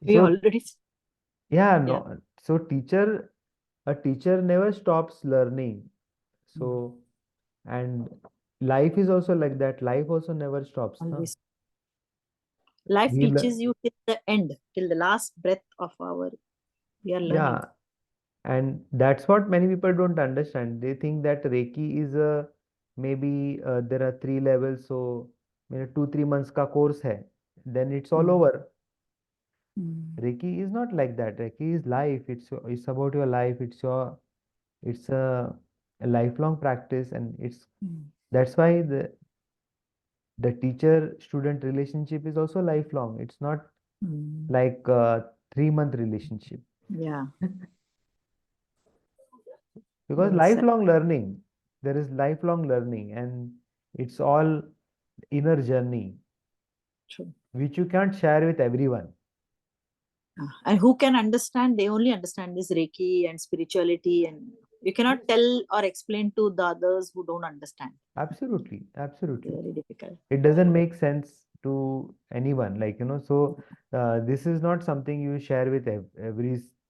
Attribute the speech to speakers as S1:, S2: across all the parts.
S1: We
S2: So
S1: already,
S2: yeah,
S1: yeah.
S2: no. So a teacher never stops learning. So and life is also like that. Life also never stops, no?
S1: Always. Life
S2: We learn,
S1: teaches you till the end, till the last breath of our, we are learning.
S2: yeah, and that's what many people don't understand. They think that Reiki is a maybe there are 3 levels, so 2-3 months ka course hai, then it's all
S1: Mm.
S2: over.
S1: Mm.
S2: Reiki is not like that. Reiki is life. It's about your life. It's a lifelong practice, and it's
S1: Mm.
S2: that's why the teacher student relationship is also lifelong. It's not
S1: Mm.
S2: like a 3 month relationship,
S1: Yeah.
S2: because
S1: Well said.
S2: lifelong learning, there is lifelong learning, and it's all inner journey
S1: True.
S2: which you can't share with everyone.
S1: And who can understand? They only understand this Reiki and spirituality, and you cannot tell or explain to the others who don't understand.
S2: Absolutely, absolutely.
S1: Very difficult.
S2: It doesn't make sense to anyone, like, so this is not something you share with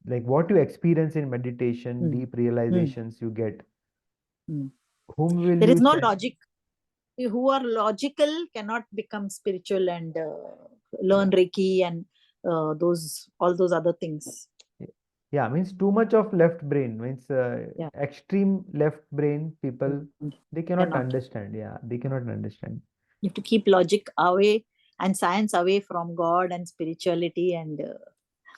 S2: like what you experience in meditation,
S1: Mm.
S2: deep
S1: Mm.
S2: realizations you get.
S1: Mm.
S2: Whom will
S1: There
S2: you
S1: is no
S2: share?
S1: logic. Who are logical cannot become spiritual and learn
S2: Yeah.
S1: Reiki and those all those other things.
S2: Yeah, means too much of left brain means
S1: Yeah.
S2: extreme left brain people,
S1: Mm.
S2: they cannot
S1: Cannot.
S2: understand. Yeah, they cannot understand.
S1: You have to keep logic away and science away from God and spirituality and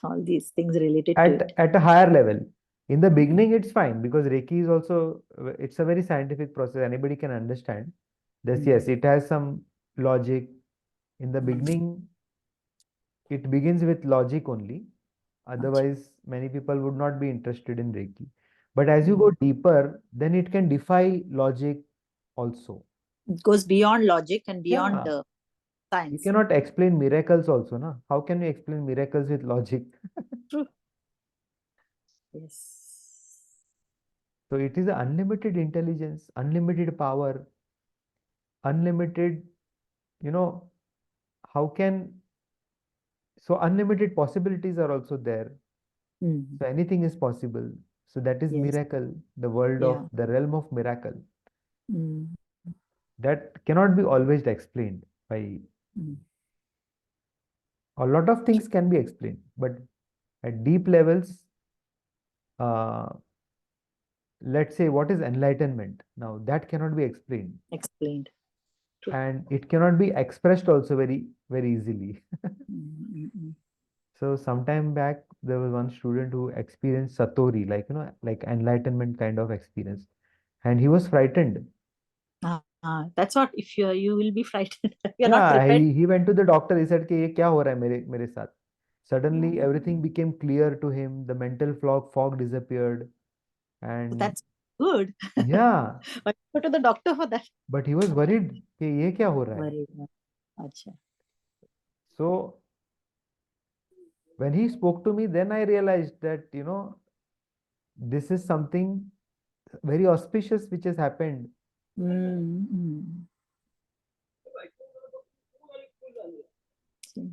S1: all these things related to it.
S2: At a higher level. In the
S1: Mm.
S2: beginning, it's fine because Reiki is also it's a very scientific process. Anybody can understand. This,
S1: Mm.
S2: yes, it has some logic. In the
S1: Mm.
S2: beginning, it begins with logic only.
S1: Acha.
S2: Otherwise, many people would not be interested in Reiki. But as you go
S1: Mm.
S2: deeper, then it can defy logic also.
S1: It goes beyond logic and beyond
S2: Yeah. You
S1: science.
S2: cannot explain miracles also, na? How can you explain miracles with logic?
S1: True. Yes.
S2: So it is unlimited intelligence, unlimited power, unlimited, you know, how can, so unlimited possibilities are also there.
S1: Mm.
S2: So anything is possible. So that is
S1: Yes.
S2: miracle, the world of
S1: Yeah.
S2: the realm of miracle.
S1: Mm.
S2: That cannot be always explained by
S1: Mm.
S2: a lot of things can be explained, but at deep levels, uh, let's say what is enlightenment now, that cannot be explained,
S1: Explained. True.
S2: and it cannot be expressed also very easily.
S1: Mm. Mm. Mm.
S2: So sometime back, there was one student who experienced Satori, like, like enlightenment kind of experience. And he was frightened.
S1: That's what, if you will be frightened. You're not
S2: Yeah,
S1: prepared.
S2: he went to the doctor. He said, कि ये क्या हो रहा है मेरे साथ? Suddenly,
S1: Mm.
S2: everything became clear to him. The mental fog disappeared. And
S1: That's good.
S2: yeah,
S1: But go to the doctor for that.
S2: but he was worried कि ये क्या हो रहा है?
S1: Worried. Acha.
S2: So when he spoke to me, then I realized that, this is something very auspicious which has happened.
S1: Mm. Mm. See.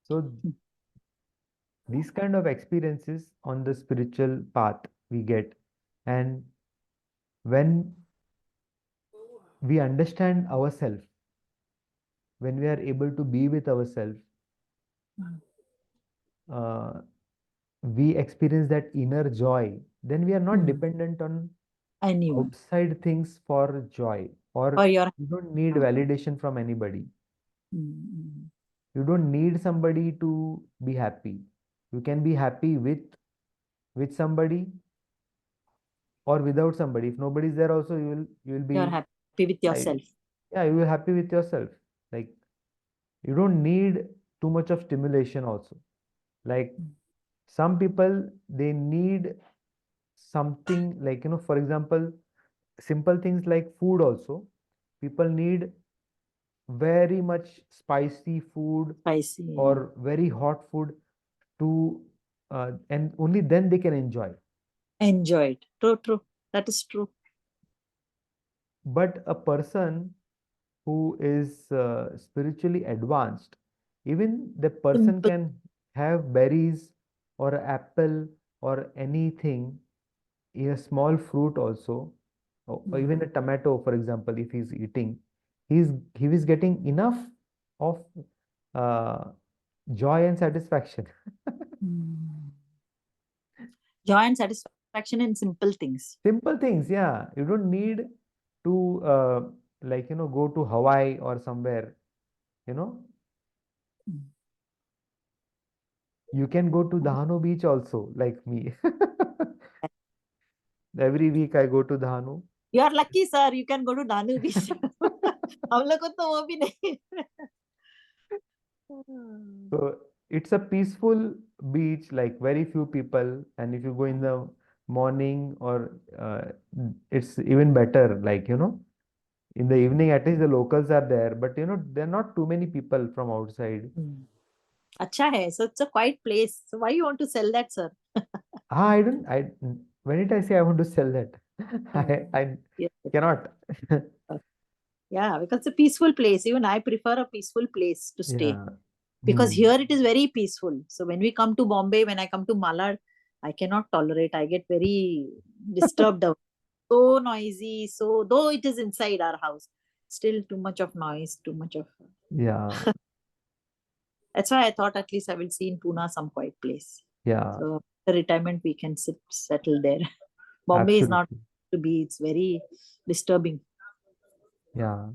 S2: So these kind of experiences on the spiritual path we get, and when we understand ourselves, when we are able to be with ourselves,
S1: Mm.
S2: uh, we experience that inner joy, then we are not
S1: Mm.
S2: dependent on
S1: Anyone.
S2: outside things for joy, or
S1: Or your.
S2: you don't need
S1: Uh,
S2: validation from anybody.
S1: mm. Mm.
S2: You don't need somebody to be happy. You can be happy with somebody or without somebody. If nobody is there also, you will
S1: You're
S2: be,
S1: happy with
S2: yeah,
S1: yourself.
S2: yeah, you will be happy with yourself. Like, you don't need too much of stimulation also. Like,
S1: Mm.
S2: some people, they need something, like, for example, simple things like food also. People need very much spicy food
S1: Spicy. Yeah.
S2: or very hot food to and only then they can enjoy.
S1: Enjoy it. True, true. That is true.
S2: But a person who is spiritually advanced, even the person
S1: Simple.
S2: can have berries or apple or anything, a small fruit also, or even a tomato, for example, if he's eating, he is getting enough of uh, joy and satisfaction.
S1: Mm. Joy and satisfaction in simple things.
S2: Simple things, yeah. You don't need to go to Hawaii or somewhere, you know.
S1: Mm.
S2: You can go to Dahanu beach also, like me. Every week I go to Dahanu.
S1: You are lucky, sir. You can go to Danu Beach. हम लोग को तो वो भी नहीं.
S2: So it's a peaceful beach, like very few people, and if you go in the morning or it's even better, in the evening at least the locals are there, but there are not too many people from outside.
S1: अच्छा है. So it's a quiet place. So why you want to sell that, sir?
S2: I don't, when did I say I want to sell that? I
S1: Yes.
S2: cannot.
S1: Yeah, because it's a peaceful place. Even I prefer a peaceful place to stay.
S2: Yeah.
S1: Because
S2: Hmm.
S1: here it is very peaceful. So when we come to Bombay, when I come to Malad, I cannot tolerate. I get very disturbed. So noisy. So though it is inside our house, still too much of noise, too much of.
S2: Yeah.
S1: That's why I thought at least I will see in Pune some quiet place.
S2: Yeah.
S1: So the retirement we can settle there. Bombay is not
S2: Absolutely.
S1: to be. It's very disturbing.
S2: Yeah.